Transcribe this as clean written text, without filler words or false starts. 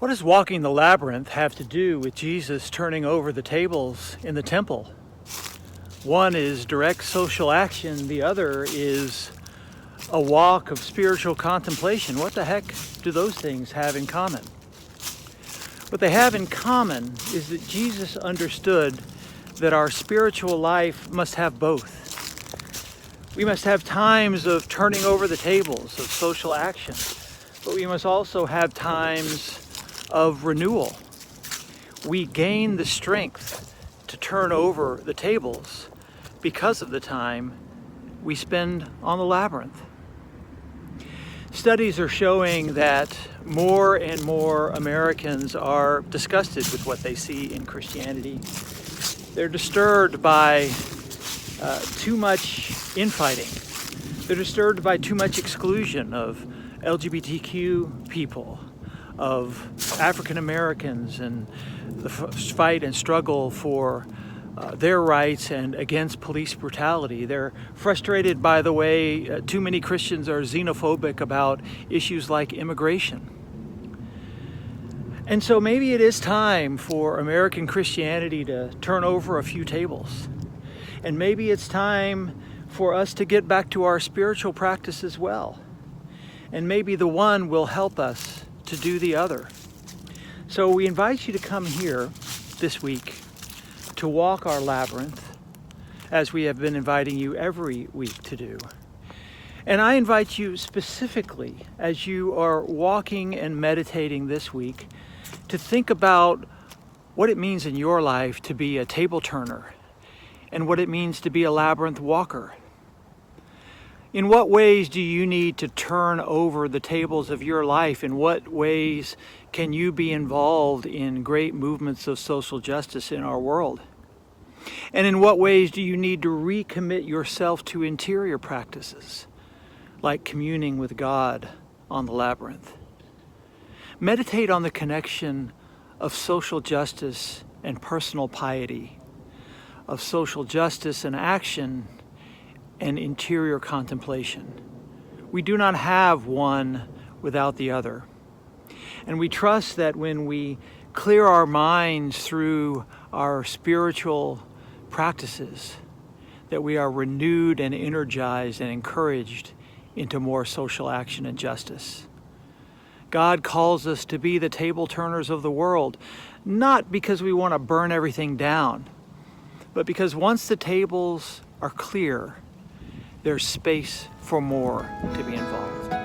What does walking the labyrinth have to do with Jesus turning over the tables in the temple? One is direct social action, the other is a walk of spiritual contemplation. What the heck do those things have in common? What they have in common is that Jesus understood that our spiritual life must have both. We must have times of turning over the tables, of social action, but we must also have times of renewal. We gain the strength to turn over the tables because of the time we spend on the labyrinth. Studies are showing that more and more Americans are disgusted with what they see in Christianity. They're disturbed by too much infighting. They're disturbed by too much exclusion of LGBTQ people, of African Americans, and the fight and struggle for their rights and against police brutality. They're frustrated by the way too many Christians are xenophobic about issues like immigration. And so maybe it is time for American Christianity to turn over a few tables. And maybe it's time for us to get back to our spiritual practice as well. And maybe the one will help us to do the other. So we invite you to come here this week to walk our labyrinth, as we have been inviting you every week to do. And I invite you specifically, as you are walking and meditating this week, to think about what it means in your life to be a table turner and what it means to be a labyrinth walker. In what ways do you need to turn over the tables of your life? In what ways can you be involved in great movements of social justice in our world? And in what ways do you need to recommit yourself to interior practices, like communing with God on the labyrinth? Meditate on the connection of social justice and personal piety, of social justice and action and interior contemplation. We do not have one without the other. And we trust that when we clear our minds through our spiritual practices, that we are renewed and energized and encouraged into more social action and justice. God calls us to be the table turners of the world, not because we want to burn everything down, but because once the tables are clear, there's space for more to be involved.